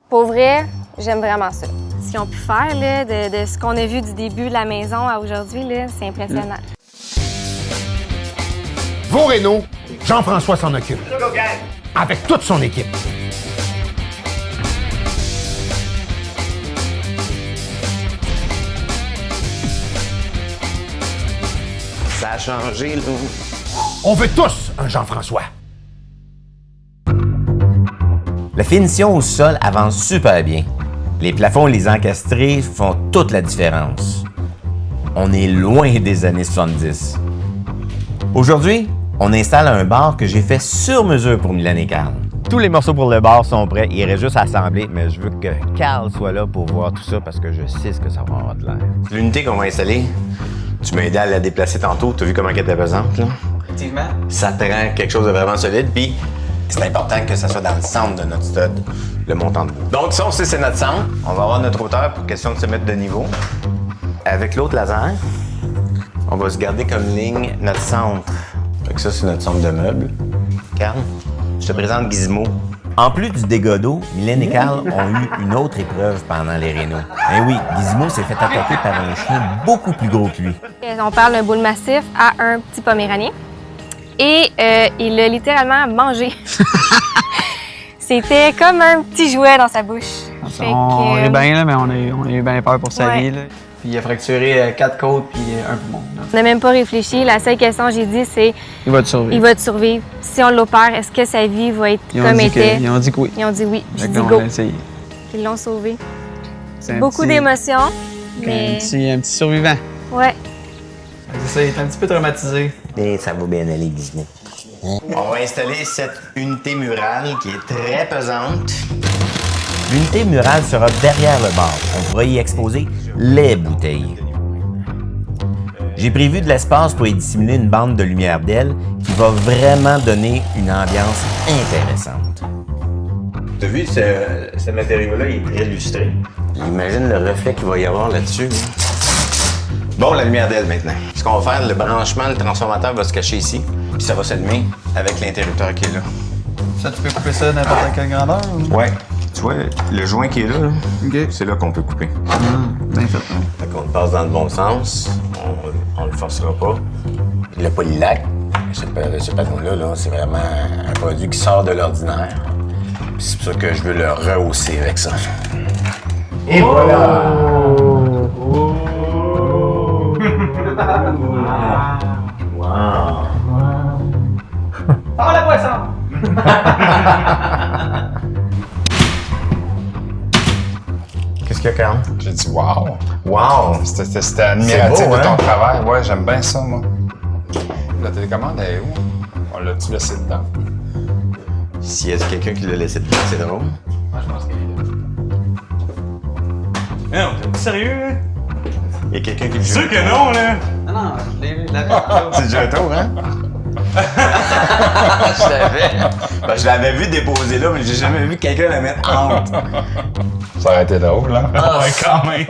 Pour vrai, j'aime vraiment ça. Ce qu'ils ont pu faire, là, de ce qu'on a vu du début de la maison à aujourd'hui, là, c'est impressionnant. Vos rénaux, Jean-François s'en occupe. Avec toute son équipe. Ça a changé, là. On veut tous un Jean-François. La finition au sol avance super bien. Les plafonds et les encastrés font toute la différence. On est loin des années 70. Aujourd'hui, on installe un bar que j'ai fait sur mesure pour Mylène et Carl. Tous les morceaux pour le bar sont prêts, il reste juste à assembler, mais je veux que Carl soit là pour voir tout ça parce que je sais ce que ça va avoir de l'air. L'unité qu'on va installer, tu m'as aidé à la déplacer tantôt. Tu as vu comment elle était pesante, là? Effectivement. Ça te rend quelque chose de vraiment solide, puis c'est important que ça soit dans le centre de notre stud, le montant de bout. Donc ça, on sait c'est notre centre. On va avoir notre hauteur pour question de se mettre de niveau. Avec l'autre laser, on va se garder comme ligne notre centre. Fait que ça, c'est notre centre de meubles. Carl, je te présente Gizmo. En plus du dégât d'eau, Mylène et Carl ont eu une autre épreuve pendant les rénaux. Eh oui, Gizmo s'est fait attaquer par un chien beaucoup plus gros que lui. On parle d'un boule massif à un petit poméranien. Et il l'a littéralement mangé. C'était comme un petit jouet dans sa bouche. On est bien, là, mais on a eu bien peur pour sa Ouais. vie. Là. Puis il a fracturé 4 côtes puis un poumon. là. On n'a même pas réfléchi. La seule question que j'ai dit, c'est Il va te survivre. il va te survivre. Si on l'opère, est-ce que sa vie va être Ils ont comme dit était? ils ont dit que oui. Ils ont dit oui. J'ai Fait dit qu'on go. a essayé. Ils l'ont sauvé. C'est un Beaucoup petit- d'émotions, Un mais petit survivant. ouais. C'est ça, il est un petit peu traumatisé. Et ça va bien aller, Gizmo. On va installer cette unité murale qui est très pesante. L'unité murale sera derrière le bar. On pourra y exposer les bouteilles. J'ai prévu de l'espace pour y dissimuler une bande de lumière d'aile qui va vraiment donner une ambiance intéressante. T'as vu, ce matériau-là, il est très lustré. Imagine le reflet qu'il va y avoir là-dessus. Bon, la lumière d'aile maintenant. Ce qu'on va faire, le branchement, le transformateur va se cacher ici, puis ça va s'allumer avec l'interrupteur qui est là. Ça, tu peux couper ça n'importe quelle grandeur? Ou? Ouais. Tu vois, le joint qui est là, OK. c'est là qu'on peut couper. Bien fait. Fait qu'on le passe dans le bon sens, on le forcera pas. Le polylac, ce panneau-là, là, c'est vraiment un produit qui sort de l'ordinaire. Puis c'est pour ça que je veux le rehausser avec ça. Et voilà. Oh, la poisson! Qu'est-ce qu'il y a, Carl? J'ai dit wow! Wow! C'était admiratif C'est beau, de ton hein? travail. Ouais, j'aime bien ça, moi. La télécommande, elle est où? On l'a-tu laissé dedans? S'il y a quelqu'un qui l'a laissé dedans, c'est drôle. Moi, je pense qu'il est là. Non, t'es sérieux, là? Il y a quelqu'un qui le joue. Sûr que non, là! Non, non, je l'ai vu. C'est déjà un tour, hein? Je l'avais. Ben, je l'avais vu déposer là, mais j'ai jamais vu quelqu'un la mettre entre. Ça aurait été drôle, hein? Ouais, quand même!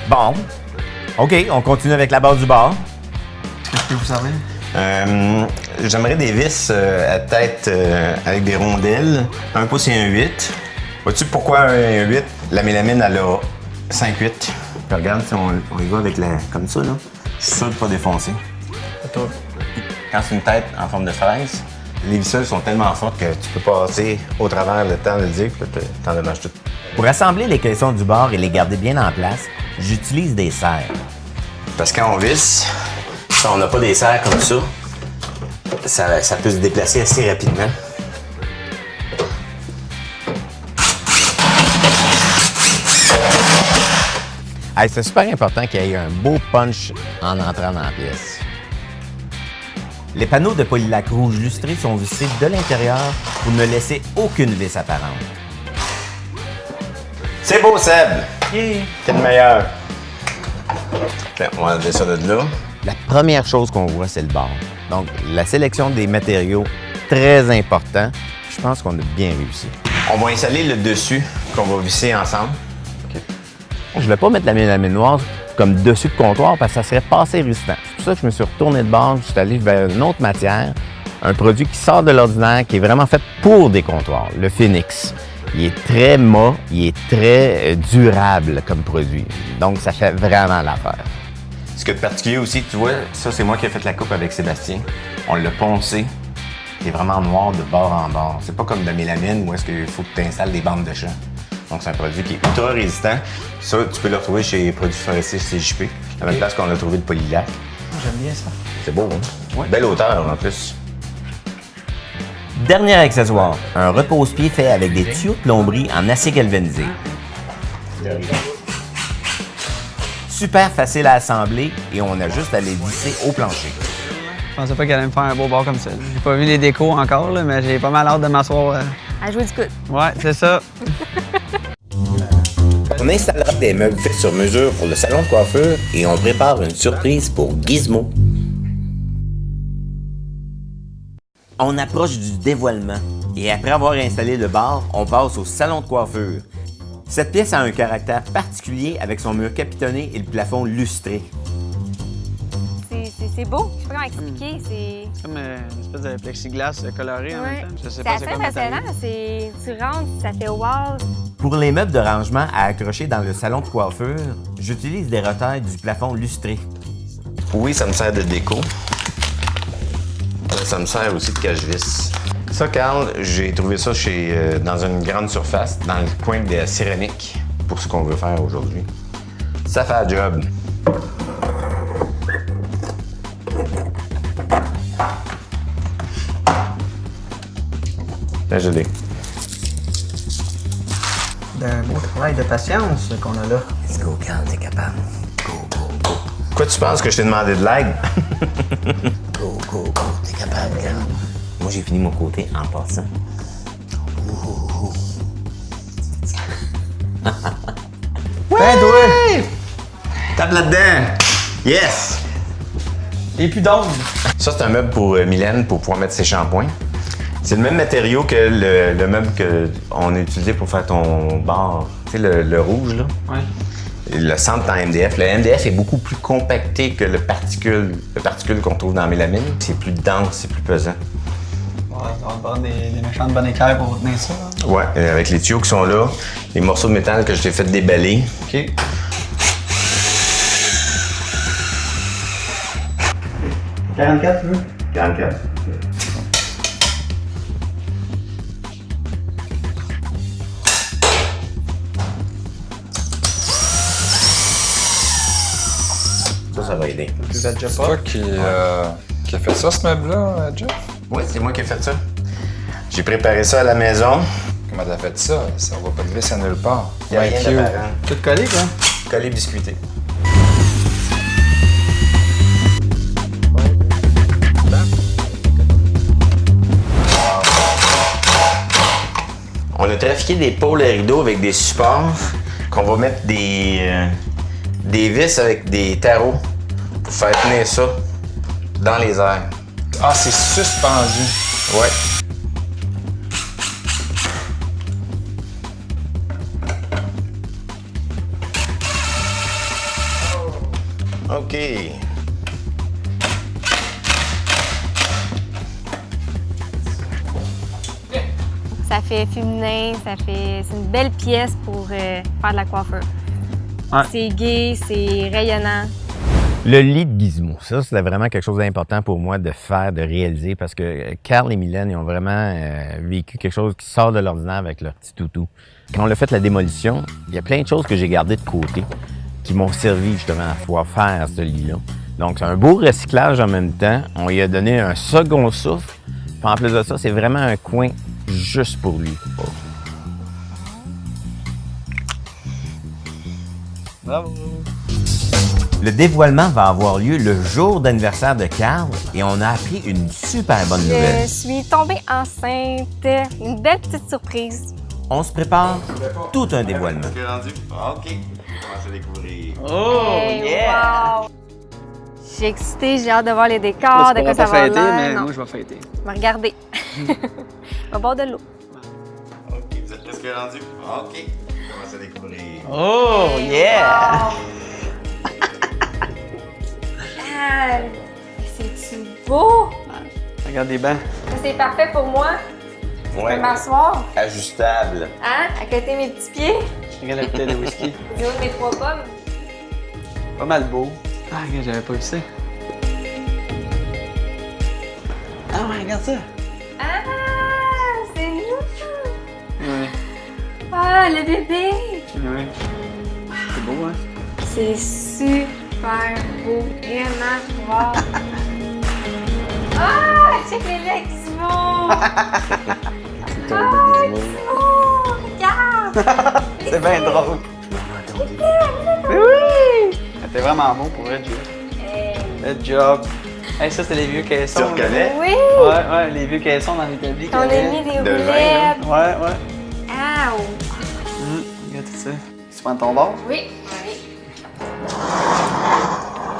Bon. OK, on continue avec la base du bar. Qu'est-ce que vous savez? J'aimerais des vis à tête avec des rondelles, 1 pouce et un 8. Vois-tu pourquoi un 8? La mélamine, elle a 5-8. Puis regarde, si on y va avec la comme ça, là. Je suis sûr de pas défoncer. Toi. Quand c'est une tête en forme de fraise, les visseuses sont tellement fortes que tu peux passer au travers le temps de le dire, puis t'en dommages tout. Pour assembler les caissons du bar et les garder bien en place, j'utilise des serres. Parce que quand on visse, si on n'a pas des serres comme ça, ça peut se déplacer assez rapidement. Hey, c'est super important qu'il y ait un beau punch en entrant dans la pièce. Les panneaux de polylac rouge lustré sont vissés de l'intérieur pour ne laisser aucune vis apparente. C'est beau, Seb! Yeah. T'es le meilleur! Tiens, on va enlever ça de là. La première chose qu'on voit, c'est le bar. Donc, la sélection des matériaux, très important. Je pense qu'on a bien réussi. On va installer le dessus qu'on va visser ensemble. Je ne vais pas mettre la mélamine noire comme dessus de comptoir parce que ça serait pas assez résistant. C'est pour ça que je me suis retourné de bord, je suis allé vers une autre matière, un produit qui sort de l'ordinaire, qui est vraiment fait pour des comptoirs, le Phoenix. Il est très mat, il est très durable comme produit. Donc, ça fait vraiment l'affaire. Ce qui est particulier aussi, tu vois, ça, c'est moi qui ai fait la coupe avec Sébastien. On l'a poncé. C'est vraiment noir de bord en bord. C'est pas comme de mélamine où est-ce qu'il faut que tu installes des bandes de champ. Donc, c'est un produit qui est ultra résistant. Ça, tu peux le retrouver chez les produits forestiers CJP, à la même place qu'on l'a trouvé de Polylac. J'aime bien ça. C'est beau, hein? Ouais. Belle hauteur, en plus. Dernier accessoire, un repose-pied fait avec des tuyaux de plomberie en acier galvanisé. Super facile à assembler et on a juste à les visser au plancher. Je pensais pas qu'elle allait me faire un beau bar comme ça. J'ai pas vu les décos encore, là, mais j'ai pas mal hâte de m'asseoir. À jouer du coude. Ouais, c'est ça. On installera des meubles faits sur mesure pour le salon de coiffure et on prépare une surprise pour Gizmo. On approche du dévoilement et après avoir installé le bar, on passe au salon de coiffure. Cette pièce a un caractère particulier avec son mur capitonné et le plafond lustré. C'est beau. Je sais pas comment expliquer. C'est comme une espèce de plexiglas coloré en même temps. Je sais C'est pas assez c'est quoi le impressionnant. matériau. Tu rentres, ça fait wow. Pour les meubles de rangement à accrocher dans le salon de coiffure, j'utilise des retailles du plafond lustré. Oui, ça me sert de déco. Ça me sert aussi de cache-vis. Ça, Carl, j'ai trouvé ça dans une grande surface, dans le coin de la céramique, pour ce qu'on veut faire aujourd'hui. Ça fait la job. Là, je l'ai. D'un beau travail de patience qu'on a là. Let's go, Carl, t'es capable. Go, go, go. Pourquoi tu penses que je t'ai demandé de l'aide? Go, go, go, t'es capable, Carl. Moi, j'ai fini mon côté en passant. Ben, toi! Tape là-dedans! Yes! Et plus d'ombre. Ça, c'est un meuble pour Mylène pour pouvoir mettre ses shampoings. C'est le même matériau que le meuble qu'on a utilisé pour faire ton bar. Tu sais, le rouge, là? Ouais. Le centre en MDF. Le MDF est beaucoup plus compacté que le particule qu'on trouve dans la mélamine. C'est plus dense, c'est plus pesant. Ouais, on va prendre des méchants de bonne équerre pour retenir ça. Là. Ouais, avec les tuyaux qui sont là, les morceaux de métal que je t'ai fait déballer. OK. « 44, tu veux? » 44. Ça va aider. Tu vas déjà C'est pas? toi qui a fait ça, ce meuble-là, Jeff? Oui, c'est moi qui ai fait ça. J'ai préparé ça à la maison. Comment t'as fait ça? Ça va pas te laisser à nulle part. Il n'y a rien cute. d'apparent. Tout collé, quoi? Collé biscuité. On a trafiqué des pôles à rideaux avec des supports qu'on va mettre des vis avec des tarots pour faire tenir ça dans les airs. Ah, c'est suspendu. Ouais. OK. Ça fait féminin, c'est une belle pièce pour faire de la coiffure. Ouais. C'est gai, c'est rayonnant. Le lit de Gizmo, ça, c'était vraiment quelque chose d'important pour moi de faire, de réaliser, parce que Carl et Mylène, ils ont vraiment vécu quelque chose qui sort de l'ordinaire avec leur petit toutou. Quand on a fait la démolition, il y a plein de choses que j'ai gardées de côté qui m'ont servi justement à pouvoir faire ce lit-là. Donc, c'est un beau recyclage en même temps. On lui a donné un second souffle. Puis en plus de ça, c'est vraiment un coin juste pour lui. Bravo! Le dévoilement va avoir lieu le jour d'anniversaire de Carl et on a appris une super bonne nouvelle. Je suis tombée enceinte. Une belle petite surprise. On se prépare tout un dévoilement. OK. Commence à découvrir. Oh, Hey, yeah! wow. Je suis excitée, j'ai hâte de voir les Là, décors, tu de quoi pourras ça pas va fêter, l'air. mais Non. moi, je vais fêter. On va regarder. On va boire de l'eau. OK, vous êtes presque rendu. OK. Commence à découvrir. Oh, yeah! Ah, c'est-tu beau? Regarde des bancs. C'est parfait pour moi. Je peux m'asseoir, Ajustable. hein, à côté de mes petits pieds. Regarde la bouteille de whisky. Du haut de mes 3 pommes. Pas mal beau. Ah, regarde, j'avais pas vu ça. Ah ouais, regarde ça. Ah, c'est nous. Oui, Ah, le bébé. oui. C'est beau, hein? C'est super beau. Vraiment, wow. Ah, check les legs Gizmo. Ah, Gizmo, regarde. C'est bien drôle. Mais oui! C'était vraiment bon pour vrai, Jeff. Hey. Good job. Hey, ça, c'était les vieux caissons. Tu reconnais? Oui. Ouais, les vieux caissons dans l'établi. On a mis des De vin, roulettes. Ouais. Ow. Regarde tout ça. Tu prends ton bord? Oui. Oui.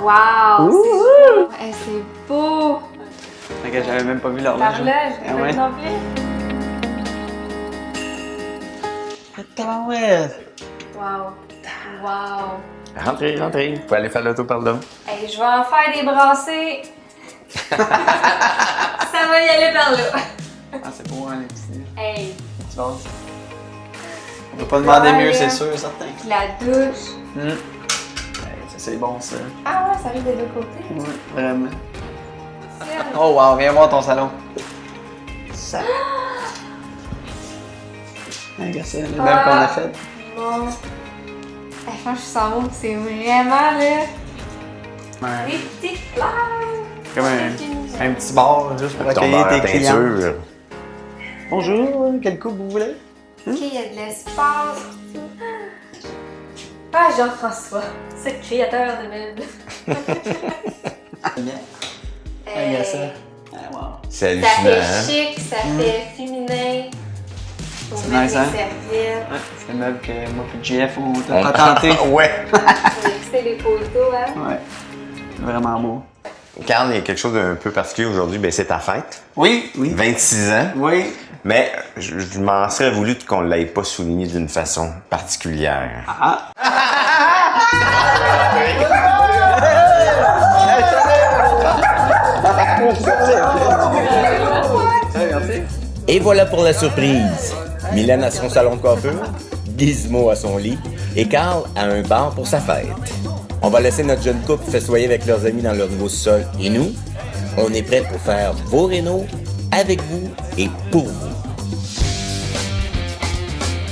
Wow. Ouh. C'est beau. Hey, c'est beau. Regarde, j'avais même pas vu l'horloge. L'horloge, Ah pas ouais. non plus. Tabarouette. Wow. Wow. Rentrez. Vous pouvez aller faire l'auto par là. Hey, je vais en faire des brassées. Ça va y aller par là. Ah, c'est beau, hein, les petits. Hey, Tu vois? On peut pas demander Ouais, mieux, là. c'est sûr, certain. la douche. Hey, ça, c'est bon, ça. Ah ouais, ça arrive des deux côtés. Ouais, vraiment. Tiens. Oh, wow, viens voir ton salon. Ça. Regarde ça, le même qu'on a fait. Bon. Hey, je pense que je sens où. C'est vraiment là. Ouais. Des petites fleurs. Comme un petit bar juste pour Ton accueillir bar à tes clients. peinture. Bonjour, quelle coupe vous voulez? Ok, il y a de l'espace. Tout. Ah, Jean-François, ce créateur de meubles. Bien. Hey, Regarde ça. Ah, wow. C'est ça hallucinant, fait hein? chic, ça fait féminin. Pour C'est mettre nice, des hein? serviettes, Ouais, c'est le meuble que moi et Jeff, on t'a patenté. Ouais. pour fixer les photos, hein. Ouais. Vraiment beau. Carl, il y a quelque chose d'un peu particulier aujourd'hui, ben c'est ta fête. Oui, 26 ans. Oui. Mais je m'en serais voulu qu'on ne l'ait pas souligné d'une façon particulière. Ah. Et voilà pour la surprise. Mylène a son salon de coiffure, Gizmo a son lit et Carl a un bar pour sa fête. On va laisser notre jeune couple festoyer avec leurs amis dans leur nouveau sol. Et nous, on est prêts pour faire vos rénaux avec vous et pour vous.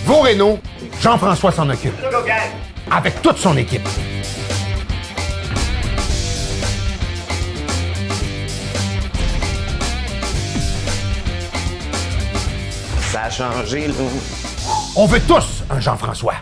Vos rénaux, Jean-François s'en occupe. Avec toute son équipe. Ça a changé, là. On veut tous un Jean-François.